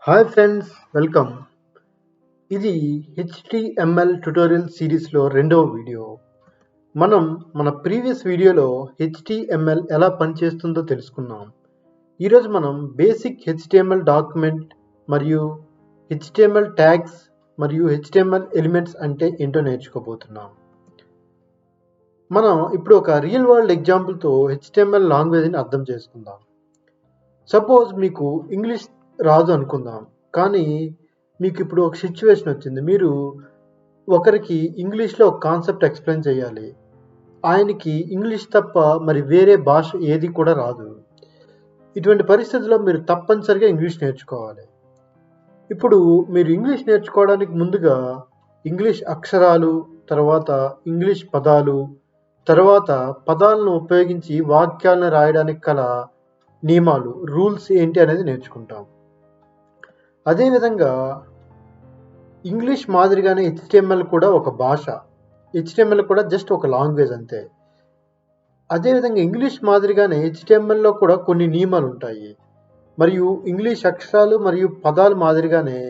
Hi friends, welcome. ఇది HTML tutorial సిరీస్లో రెండవ వీడియో. మనం మన ప్రీవియస్ వీడియోలో HTML ఎలా పనిచేస్తుందో తెలుసుకున్నాం. ఈరోజు మనం బేసిక్ HTML డాక్యుమెంట్ మరియు HTML ట్యాగ్స్ మరియు HTML ఎలిమెంట్స్ అంటే ఏంటో నేర్చుకోబోతున్నాం. మనం ఇప్పుడు ఒక రియల్ వరల్డ్ ఎగ్జాంపుల్తో HTML లాంగ్వేజ్ని అర్థం చేసుకుందాం. సపోజ్ మీకు ఇంగ్లీష్ రాదు అనుకుందాం, కానీ మీకు ఇప్పుడు ఒక సిచ్యువేషన్ వచ్చింది. మీరు ఒకరికి ఇంగ్లీష్లో ఒక కాన్సెప్ట్ ఎక్స్ప్లెయిన్ చేయాలి. ఆయనకి ఇంగ్లీష్ తప్ప మరి వేరే భాష ఏది కూడా రాదు. ఇటువంటి పరిస్థితుల్లో మీరు తప్పనిసరిగా ఇంగ్లీష్ నేర్చుకోవాలి. ఇప్పుడు మీరు ఇంగ్లీష్ నేర్చుకోవడానికి ముందుగా ఇంగ్లీష్ అక్షరాలు, తర్వాత ఇంగ్లీష్ పదాలు, తర్వాత పదాలను ఉపయోగించి వాక్యాలను రాయడానికి గల నియమాలు, రూల్స్ ఏంటి అనేది నేర్చుకుంటాం. అదేవిధంగా ఇంగ్లీష్ మాదిరిగానే HTML కూడా ఒక భాష. HTML కూడా జస్ట్ ఒక లాంగ్వేజ్ అంతే. అదేవిధంగా ఇంగ్లీష్ మాదిరిగానే HTMLలో కూడా కొన్ని నియమాలు ఉంటాయి. మరియు ఇంగ్లీష్ అక్షరాలు మరియు పదాలు మాదిరిగానే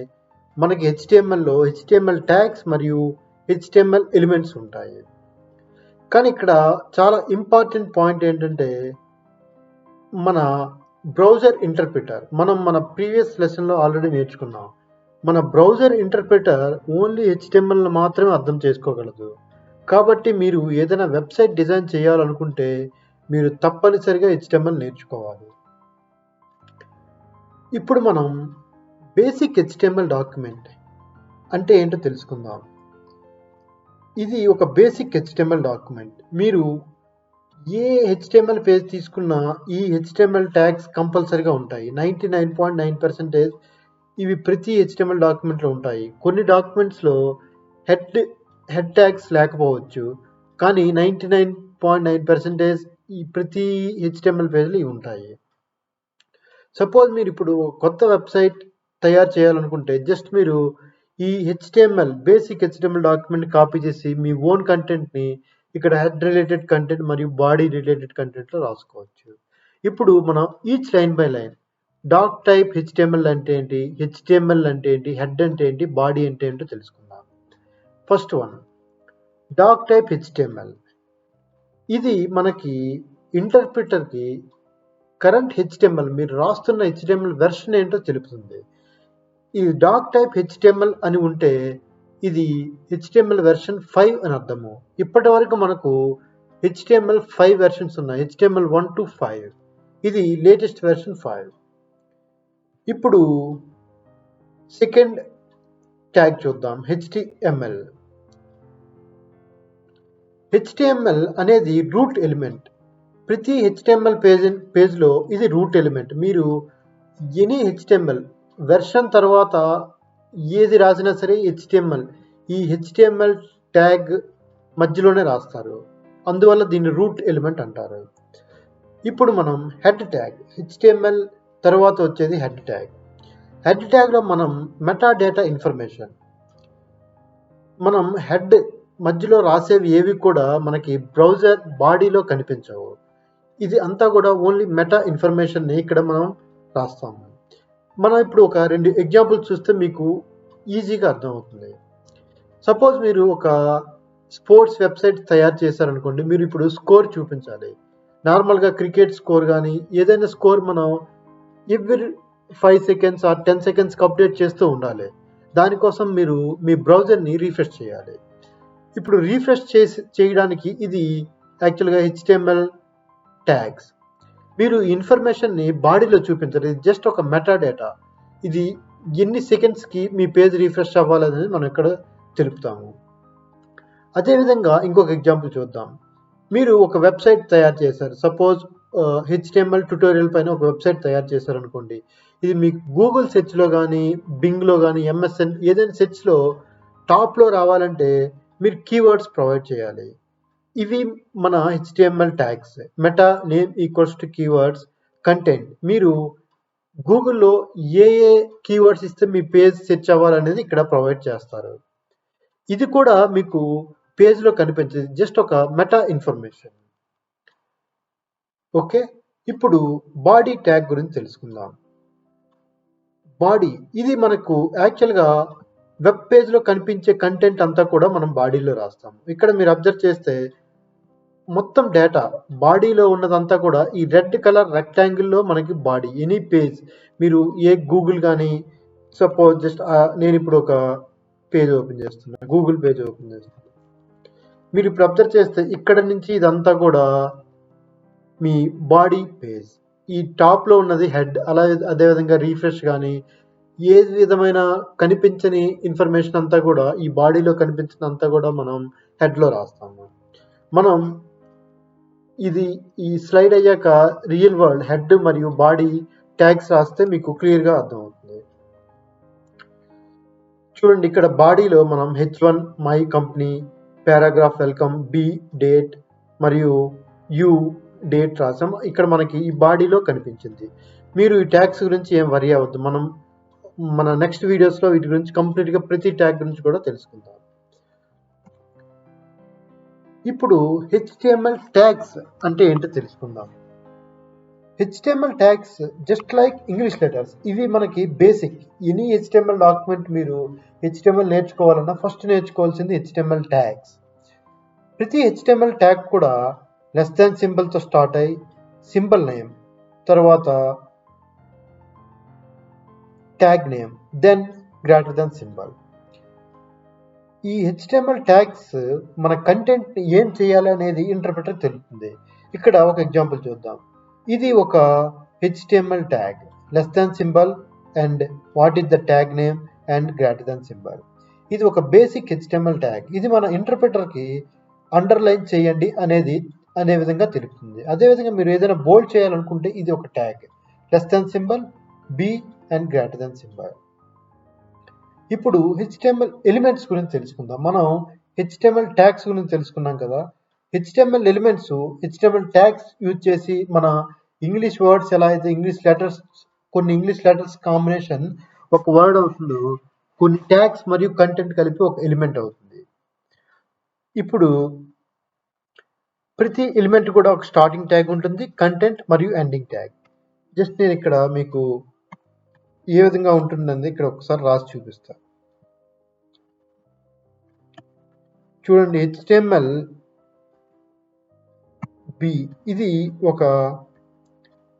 మనకి HTMLలో HTML ట్యాగ్స్ మరియు HTML ఎలిమెంట్స్ ఉంటాయి. కానీ ఇక్కడ చాలా ఇంపార్టెంట్ పాయింట్ ఏంటంటే మన బ్రౌజర్ ఇంటర్ప్రిటర్. మనం మన ప్రీవియస్ లెసన్లో ఆల్రెడీ నేర్చుకున్నాం. మన బ్రౌజర్ ఇంటర్ప్రిటర్ ఓన్లీ HTMLను మాత్రమే అర్థం చేసుకోగలదు. కాబట్టి మీరు ఏదైనా వెబ్సైట్ డిజైన్ చేయాలనుకుంటే మీరు తప్పనిసరిగా HTML నేర్చుకోవాలి. ఇప్పుడు మనం బేసిక్ HTML డాక్యుమెంట్ అంటే ఏంటో తెలుసుకుందాం. ఇది ఒక బేసిక్ HTML డాక్యుమెంట్. మీరు ఏ HTML పేజ్ తీసుకున్నా ఈ HTML ట్యాగ్స్ కంపల్సరీగా ఉంటాయి. 99.9% ఇవి ప్రతి HTML డాక్యుమెంట్లో ఉంటాయి. కొన్ని డాక్యుమెంట్స్లో హెడ్ ట్యాగ్స్ లేకపోవచ్చు, కానీ 99.9% ఈ ప్రతి HTML పేజ్లో ఇవి ఉంటాయి. సపోజ్ మీరు ఇప్పుడు కొత్త వెబ్సైట్ తయారు చేయాలనుకుంటే జస్ట్ మీరు ఈ బేసిక్ HTML డాక్యుమెంట్ కాపీ చేసి మీ ఓన్ కంటెంట్ని ఇక్కడ హెడ్ రిలేటెడ్ కంటెంట్ మరియు బాడీ రిలేటెడ్ కంటెంట్లో రాసుకోవచ్చు. ఇప్పుడు మనం each line by line doctype HTML అంటే ఏంటి, HTML అంటే ఏంటి, హెడ్ అంటే ఏంటి, బాడీ అంటే ఏంటో తెలుసుకుందాం. First one, doctype HTML. ఇది మనకి ఇంటర్ప్రిటర్కి కరెంట్ HTML, మీరు రాస్తున్న HTML వెర్షన్ ఏంటో తెలుపుతుంది. ఈ డాక్ టైప్ HTML అని ఉంటే ఇది HTML వెర్షన్ 5 అని అర్థము. ఇప్పటి వరకు మనకు HTML 5 వెర్షన్స్ ఉన్నాయి. HTML 1 to 5. ఇది లేటెస్ట్ వెర్షన్ 5. ఇప్పుడు సెకండ్ ట్యాగ్ చూద్దాం, HTML. HTML అనేది రూట్ ఎలిమెంట్. ప్రతి HTML పేజ్లో ఇది రూట్ ఎలిమెంట్. మీరు ఎనీ HTML వెర్షన్ తర్వాత ఏది రాసినా సరే HTML ఈ HTML ట్యాగ్ మధ్యలోనే రాస్తారు. అందువల్ల దీన్ని రూట్ ఎలిమెంట్ అంటారు. ఇప్పుడు మనం హెడ్ ట్యాగ్, HTML తర్వాత వచ్చేది హెడ్ ట్యాగ్. హెడ్ ట్యాగ్లో మనం మెటా డేటా ఇన్ఫర్మేషన్, మనం హెడ్ మధ్యలో రాసేవి ఏవి కూడా మనకి బ్రౌజర్ బాడీలో కనిపించవు. ఇది అంతా కూడా ఓన్లీ మెటా ఇన్ఫర్మేషన్ని ఇక్కడ మనం రాస్తాము. మనం ఇప్పుడు ఒక 2 ఎగ్జాంపుల్స్ చూస్తే మీకు ఈజీగా అర్థమవుతుంది. సపోజ్ మీరు ఒక స్పోర్ట్స్ వెబ్సైట్ తయారు చేశారనుకోండి. మీరు ఇప్పుడు స్కోర్ చూపించాలి. నార్మల్గా క్రికెట్ స్కోర్ కానీ ఏదైనా స్కోర్ మనం ఎవ్రీ 5 seconds ఆర్ 10 secondsకి అప్డేట్ చేస్తూ ఉండాలి. దానికోసం మీరు మీ బ్రౌజర్ని రీఫ్రెష్ చేయాలి. ఇప్పుడు రీఫ్రెష్ చేయడానికి ఇది యాక్చువల్గా HTML ట్యాగ్స్. మీరు ఇన్ఫర్మేషన్ని బాడీలో చూపించాలి. ఇది జస్ట్ ఒక మెటా డేటా. ఇది ఎన్ని సెకండ్స్కి మీ పేజ్ రీఫ్రెష్ అవ్వాలనేది మనం ఇక్కడ తెలుపుతాము. అదేవిధంగా ఇంకొక ఎగ్జాంపుల్ చూద్దాం. మీరు ఒక వెబ్సైట్ తయారు చేశారు. సపోజ్ HTML ట్యుటోరియల్ పైన ఒక వెబ్సైట్ తయారు చేశారనుకోండి. ఇది మీకు గూగుల్ సెర్చ్లో కానీ, బింగ్లో కానీ, MSN ఏదైనా సెర్చ్లో టాప్లో రావాలంటే మీరు కీవర్డ్స్ ప్రొవైడ్ చేయాలి. ఇవి మన HTML tags. Meta name equals to keywords content. మీరు గూగుల్లో ఏ కీవర్డ్స్ ఇస్తే మీ పేజ్ సెర్చ్ అవ్వాలనేది ఇక్కడ ప్రొవైడ్ చేస్తారు. ఇది కూడా మీకు పేజ్లో కనిపించేది జస్ట్ ఒక మెటా ఇన్ఫర్మేషన్. ఓకే, ఇప్పుడు బాడీ ట్యాగ్ గురించి తెలుసుకుందాం. బాడీ ఇది మనకు యాక్చువల్గా వెబ్ పేజ్లో కనిపించే కంటెంట్ అంతా కూడా మనం బాడీలో రాస్తాం. ఇక్కడ మీరు అబ్జర్వ్ చేస్తే మొత్తం డేటా బాడీలో ఉన్నదంతా కూడా ఈ రెడ్ కలర్ రెక్టాంగిల్లో మనకి బాడీ ఎనీ పేజ్ మీరు ఏ గూగుల్ కానీ సపోజ్ జస్ట్ నేను ఇప్పుడు ఒక పేజ్ ఓపెన్ చేస్తున్నా, గూగుల్ పేజ్ ఓపెన్ చేస్తున్నా. మీరు ఇప్పుడు అబ్జర్వ్ చేస్తే ఇక్కడ నుంచి ఇదంతా కూడా మీ బాడీ పేజ్. ఈ టాప్లో ఉన్నది హెడ్, అలాగే అదేవిధంగా రీఫ్రెష్ కానీ ఏ విధమైన కనిపించని ఇన్ఫర్మేషన్ అంతా కూడా ఈ బాడీలో కనిపించిన అంతా కూడా మనం హెడ్లో రాస్తాము. మనం ఇది ఈ స్లైడ్ అయ్యాక రియల్ వరల్డ్ హెడ్ మరియు బాడీ ట్యాగ్స్ రాస్తే మీకు క్లియర్గా అర్థమవుతుంది. చూడండి, ఇక్కడ బాడీలో మనం H1 my company, paragraph welcome, B date మరియు యు డేట్ రాసాం. ఇక్కడ మనకి ఈ బాడీలో కనిపించింది. మీరు ఈ ట్యాగ్స్ గురించి ఏం వరీ అవ్వద్దు. మనం మన నెక్స్ట్ వీడియోస్లో వీటి గురించి కంప్లీట్గా ప్రతి ట్యాగ్ గురించి కూడా తెలుసుకుందాం. ఇప్పుడు HTML ట్యాగ్స్ అంటే ఏంటో తెలుసుకుందాం. HTML tags just like English letters. ఇవి మనకి బేసిక్. ఎనీ HTML డాక్యుమెంట్ మీరు HTML నేర్చుకోవాలన్నా ఫస్ట్ నేర్చుకోవాల్సింది HTML ట్యాగ్స్. ప్రతి HTML ట్యాగ్ కూడా లెస్ దాన్ సింబల్తో స్టార్ట్ అయ్యి సింబల్ నేమ్, తర్వాత tag name, then greater than symbol. ఈ HTML ట్యాగ్స్ మన కంటెంట్ని ఏం చేయాలి అనేది ఇంటర్ప్రిటర్ తెలుపుతుంది. ఇక్కడ ఒక ఎగ్జాంపుల్ చూద్దాం. ఇది ఒక HTML tag, less than symbol and what is the tag name and greater than symbol. ఇది ఒక బేసిక్ HTML ట్యాగ్. ఇది మన ఇంటర్ప్రిటర్కి అండర్లైన్ చేయండి అనే విధంగా తెలుపుతుంది. అదేవిధంగా మీరు ఏదైనా బోల్డ్ చేయాలనుకుంటే ఇది ఒక tag, less than symbol, B and greater than symbol. ఇప్పుడు HTML ఎలిమెంట్స్ గురించి తెలుసుకుందాం. మనం HTML ట్యాగ్స్ గురించి తెలుసుకున్నాం కదా. HTML elements HTML tags use చేసి మన ఇంగ్లీష్ వర్డ్స్ ఎలా అయితే ఇంగ్లీష్ లెటర్స్, కొన్ని ఇంగ్లీష్ లెటర్స్ కాంబినేషన్ ఒక వర్డ్ అవుతుందో, కొన్ని ట్యాగ్స్ మరియు కంటెంట్ కలిపి ఒక ఎలిమెంట్ అవుతుంది. ఇప్పుడు ప్రతి ఎలిమెంట్ కూడా ఒక స్టార్టింగ్ ట్యాగ్ ఉంటుంది, కంటెంట్ మరియు ఎండింగ్ ట్యాగ్. జస్ట్ నేను ఇక్కడ మీకు ఏ విధంగా ఉంటుందని ఇక్కడ ఒకసారి రాసి చూపిస్తా. చూడండి, HTML బి ఇది ఒక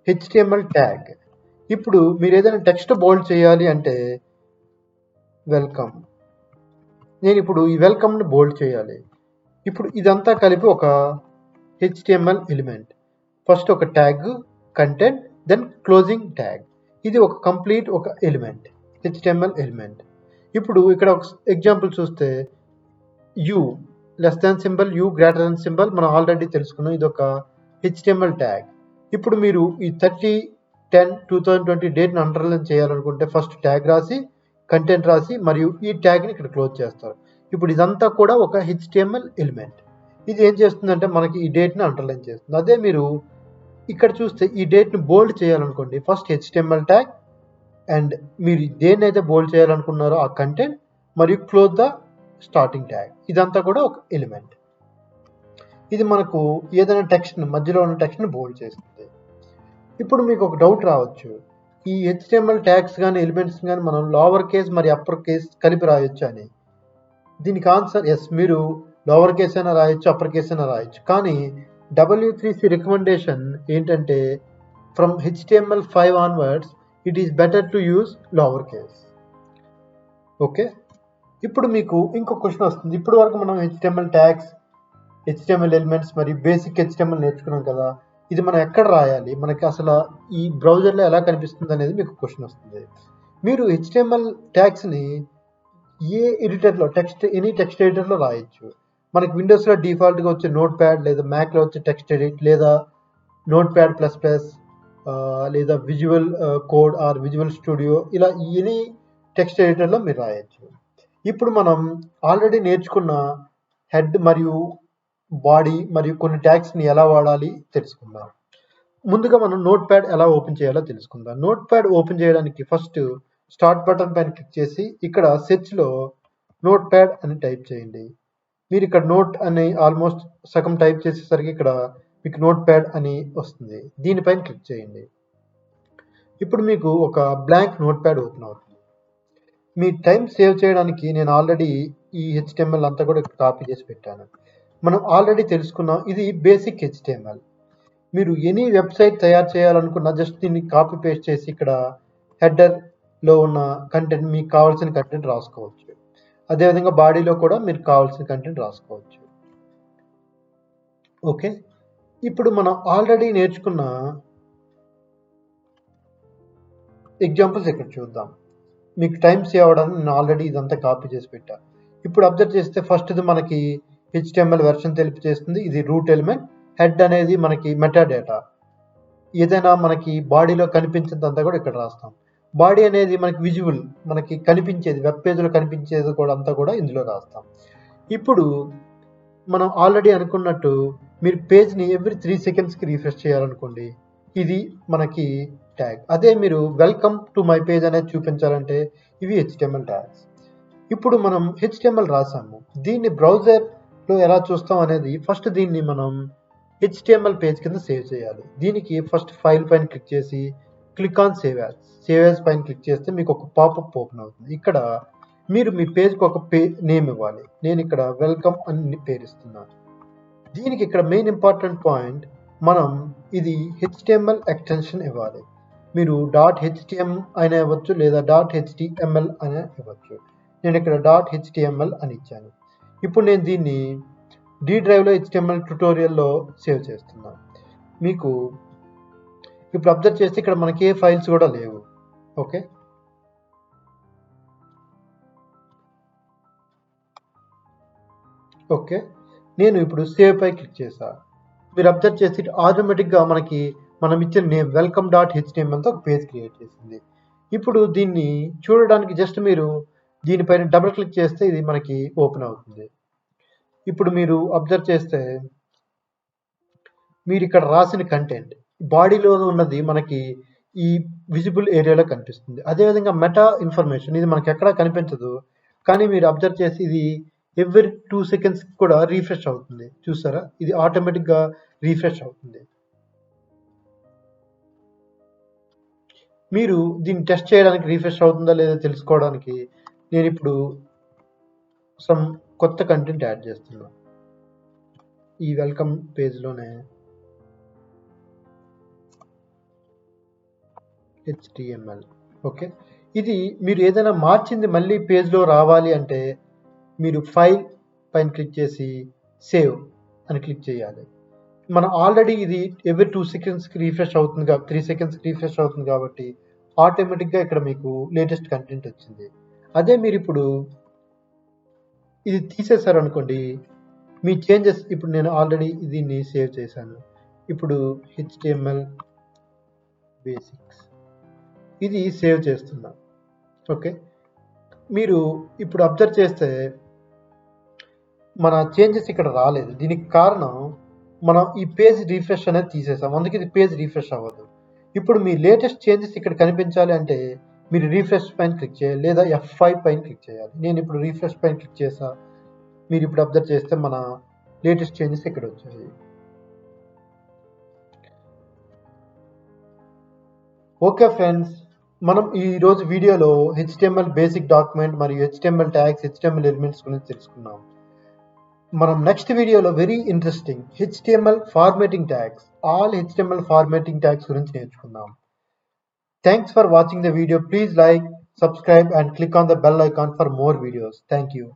HTML ట్యాగ్. ఇప్పుడు మీరు ఏదైనా టెక్స్ట్ బోల్డ్ చేయాలి అంటే వెల్కమ్, నేను ఇప్పుడు ఈ వెల్కమ్ని బోల్డ్ చేయాలి. ఇప్పుడు ఇదంతా కలిపి ఒక HTML ఎలిమెంట్. ఫస్ట్ ఒక tag, content, then closing tag. ఇది ఒక కంప్లీట్ ఒక ఎలిమెంట్, HTML ఎలిమెంట్. ఇప్పుడు ఇక్కడ ఒక ఎగ్జాంపుల్ చూస్తే you less than symbol, you greater than symbol మనం ఆల్రెడీ తెలుసుకున్నాం. ఇది ఒక HTML ట్యాగ్. ఇప్పుడు మీరు ఈ 30/10/2020 డేట్ని అండర్లైన్ చేయాలనుకుంటే ఫస్ట్ ట్యాగ్ రాసి, కంటెంట్ రాసి మరియు ఈ ట్యాగ్ని ఇక్కడ క్లోజ్ చేస్తారు. ఇప్పుడు ఇదంతా కూడా ఒక HTML ఎలిమెంట్. ఇది ఏం చేస్తుందంటే మనకి ఈ డేట్ని అండర్లైన్ చేస్తుంది. అదే మీరు ఇక్కడ చూస్తే ఈ డేట్ని బోల్డ్ చేయాలనుకోండి, ఫస్ట్ HTML ట్యాగ్ అండ్ మీరు దేన్నైతే బోల్డ్ చేయాలనుకున్నారో ఆ కంటెంట్ మరియు క్లోజ్ ద స్టార్టింగ్ ట్యాగ్. ఇదంతా కూడా ఒక ఎలిమెంట్. ఇది మనకు ఏదైనా టెక్స్ట్ మధ్యలో ఉన్న టెక్స్ట్ని బోల్డ్ చేస్తుంది. ఇప్పుడు మీకు ఒక డౌట్ రావచ్చు, ఈ HTML ట్యాగ్స్ కానీ ఎలిమెంట్స్ కానీ మనం లోవర్ కేస్ మరియు అప్పర్ కేస్ కలిపి రాయొచ్చు అని. దీనికి ఆన్సర్ ఎస్, మీరు లోవర్ కేస్ అయినా రాయొచ్చు, అప్పర్ కేస్ అయినా రాయొచ్చు. కానీ W3C రికమెండేషన్ ఏంటంటే from HTML5 onwards it is better to use lower case. Okay, ఇప్పుడు మీకు ఇంకో క్వశ్చన్ వస్తుంది. ఇప్పుడు వరకు మనం HTML ట్యాగ్స్, HTML ఎలిమెంట్స్ మరియు బేసిక్ HTML నేర్చుకున్నాం కదా. ఇది మనం ఎక్కడ రాయాలి, మనకి అసలు ఈ బ్రౌజర్లో ఎలా కనిపిస్తుంది అనేది మీకు క్వశ్చన్ వస్తుంది. మీరు HTML ట్యాగ్స్ని ఏ ఎడిటర్లో ఎనీ టెక్స్ట్ ఎడిటర్లో రాయొచ్చు. మనకి విండోస్లో డిఫాల్ట్గా వచ్చే నోట్ ప్యాడ్, లేదా మ్యాక్లో వచ్చే టెక్స్ట్ ఎడిట్, లేదా నోట్ ప్యాడ్ ++, లేదా Visual Code or Visual Studio, ఇలా ఎనీ టెక్స్ట్ ఎడిటర్లో మీరు రాయొచ్చు. ఇప్పుడు మనం ఆల్రెడీ నేర్చుకున్న హెడ్ మరియు బాడీ మరియు కొన్ని ట్యాగ్స్ని ఎలా వాడాలి తెలుసుకుందాం. ముందుగా మనం నోట్ ప్యాడ్ ఎలా ఓపెన్ చేయాలో తెలుసుకుందాం. నోట్ ప్యాడ్ ఓపెన్ చేయడానికి ఫస్ట్ స్టార్ట్ బటన్ పైన క్లిక్ చేసి ఇక్కడ సెర్చ్లో నోట్ ప్యాడ్ అని టైప్ చేయండి. మీరు ఇక్కడ నోట్ అని ఆల్మోస్ట్ సగం టైప్ చేసేసరికి ఇక్కడ మీకు నోట్ ప్యాడ్ అని వస్తుంది. దీనిపైన క్లిక్ చేయండి. ఇప్పుడు మీకు ఒక బ్లాంక్ నోట్ ప్యాడ్ ఓపెన్ అవుతుంది. మీ టైం సేవ్ చేయడానికి నేను ఆల్రెడీ ఈ HTML అంతా కూడా కాపీ చేసి పెట్టాను. మనం ఆల్రెడీ తెలుసుకున్నాం, ఇది బేసిక్ HTML. మీరు ఎనీ వెబ్సైట్ తయారు చేయాలనుకున్న జస్ట్ దీన్ని కాపీ పేస్ట్ చేసి ఇక్కడ హెడర్లో ఉన్న కంటెంట్, మీకు కావాల్సిన కంటెంట్ రాసుకోవచ్చు. అదేవిధంగా బాడీలో కూడా మీరు కావాల్సిన కంటెంట్ రాసుకోవచ్చు. ఓకే, ఇప్పుడు మనం ఆల్రెడీ నేర్చుకున్న ఎగ్జాంపుల్స్ ఇక్కడ చూద్దాం. మీకు టైం సేవ్ అవ్వడానికి నేను ఆల్రెడీ ఇదంతా కాపీ చేసి పెట్టా. ఇప్పుడు అబ్జర్వ్ చేస్తే ఫస్ట్ది మనకి HTML వెర్షన్ తెలిపి చేస్తుంది, ఇది రూట్ ఎలిమెంట్. హెడ్ అనేది మనకి మెటాడేటా, ఏదైనా మనకి బాడీలో కనిపించేదంతా కూడా ఇక్కడ రాస్తాం. బాడీ అనేది మనకి విజువల్, మనకి కనిపించేది, వెబ్ పేజ్లో కనిపించేది కూడా అంతా కూడా ఇందులో రాస్తాం. ఇప్పుడు మనం ఆల్రెడీ అనుకున్నట్టు మీరు పేజ్ని ఎవ్రీ 3 సెకండ్స్కి రిఫ్రెష్ చేయాలనుకోండి, ఇది మనకి ట్యాగ్. అదే మీరు వెల్కమ్ టు మై పేజ్ అనేది చూపించాలంటే ఇవి HTML ట్యాగ్స్. ఇప్పుడు మనం HTML రాసాము, దీన్ని బ్రౌజర్లో ఎలా చూస్తాం అనేది ఫస్ట్ దీన్ని మనం HTML పేజ్ కింద సేవ్ చేయాలి. దీనికి ఫస్ట్ ఫైల్ పైన క్లిక్ చేసి క్లిక్ ఆన్ సేవ్ యాజ్ పైన క్లిక్ చేస్తే మీకు ఒక పాపప్ ఓపెన్ అవుతుంది. ఇక్కడ మీరు మీ పేజ్కి ఒక నేమ్ ఇవ్వాలి. నేను ఇక్కడ వెల్కమ్ అని పేరు ఇస్తున్నాను. దీనికి ఇక్కడ మెయిన్ ఇంపార్టెంట్ పాయింట్, మనం ఇది HTML ఎక్స్టెన్షన్ ఇవ్వాలి. మీరు .htm అయినా ఇవ్వచ్చు లేదా .html అయినా ఇవ్వచ్చు. నేను ఇక్కడ .html అని ఇచ్చాను. ఇప్పుడు నేను దీన్ని D డ్రైవ్లో HTML ట్యుటోరియల్లో సేవ్ చేస్తున్నాను. మీకు ఇప్పుడు అబ్జర్వ్ చేస్తే ఇక్కడ మనకి ఏ ఫైల్స్ కూడా లేవు. ఓకే, ఓకే, నేను ఇప్పుడు సేవ్ పై క్లిక్ చేశాను. మీరు అబ్జర్వ్ చేసి ఆటోమేటిక్గా మనకి మనం ఇచ్చిన నేమ్ వెల్కమ్ .htmlతో ఒక పేజ్ క్రియేట్ చేసింది. ఇప్పుడు దీన్ని చూడడానికి జస్ట్ మీరు దీనిపైన డబుల్ క్లిక్ చేస్తే ఇది మనకి ఓపెన్ అవుతుంది. ఇప్పుడు మీరు అబ్జర్వ్ చేస్తే మీరు ఇక్కడ రాసిన కంటెంట్ బాడీలో ఉన్నది మనకి ఈ విజిబుల్ ఏరియాలో కనిపిస్తుంది. అదేవిధంగా మెటా ఇన్ఫర్మేషన్ ఇది మనకి ఎక్కడా కనిపించదు, కానీ మీరు అబ్జర్వ్ చేసి ఇది ఎవ్రీ 2 సెకండ్స్ కూడా రీఫ్రెష్ అవుతుంది. చూసారా, ఇది ఆటోమేటిక్గా రీఫ్రెష్ అవుతుంది. మీరు దీన్ని టెస్ట్ చేయడానికి రీఫ్రెష్ అవుతుందా లేదా తెలుసుకోవడానికి నేను ఇప్పుడు సమ్ కొత్త కంటెంట్ యాడ్ చేస్తున్నా ఈ వెల్కమ్ పేజ్లోనే. HTML. ఓకే, ఇది మీరు ఏదైనా మార్చింది మళ్ళీ పేజ్లో రావాలి అంటే మీరు ఫైల్ పైన క్లిక్ చేసి సేవ్ అని క్లిక్ చేయాలి. మనం ఆల్రెడీ ఇది ఎవ్రీ 2 సెకండ్స్కి రీఫ్రెష్ అవుతుంది, 3 సెకండ్స్కి రీఫ్రెష్ అవుతుంది కాబట్టి ఆటోమేటిక్గా ఇక్కడ మీకు లేటెస్ట్ కంటెంట్ వచ్చింది. అదే మీరు ఇప్పుడు ఇది తీసేశారు అనుకోండి, మీ చేంజెస్, ఇప్పుడు నేను ఆల్రెడీ దీన్ని సేవ్ చేశాను. ఇప్పుడు HTML బేసిక్స్ ఇది సేవ్ చేస్తున్నా. ఓకే, మీరు ఇప్పుడు అబ్జర్వ్ చేస్తే మన చేంజెస్ ఇక్కడ రాలేదు. దీనికి కారణం మనం ఈ పేజ్ రీఫ్రెష్ అనేది తీసేసాం, అందుకే ఇది పేజ్ రీఫ్రెష్ అవ్వదు. ఇప్పుడు మీ లేటెస్ట్ చేంజెస్ ఇక్కడ కనిపించాలి అంటే మీరు రీఫ్రెష్ పైన క్లిక్ చేయాలి లేదా F5 పైన క్లిక్ చేయాలి. నేను ఇప్పుడు రీఫ్రెష్ పైన క్లిక్ చేసా. మీరు ఇప్పుడు అబ్జర్వ్ చేస్తే మన లేటెస్ట్ చేంజెస్ ఇక్కడ వచ్చాయి. ఓకే ఫ్రెండ్స్, మనం ఈరోజు వీడియోలో HTML బేసిక్ డాక్యుమెంట్ మరియు HTML ట్యాగ్స్, HTML ఎలిమెంట్స్ గురించి తెలుసుకున్నాం. మనం నెక్స్ట్ వీడియోలో very interesting HTML formatting tags, all HTML formatting tags గురించి నేర్చుకుందాం. Thanks for watching the video. Please like, subscribe and click on the bell icon for more videos. Thank you.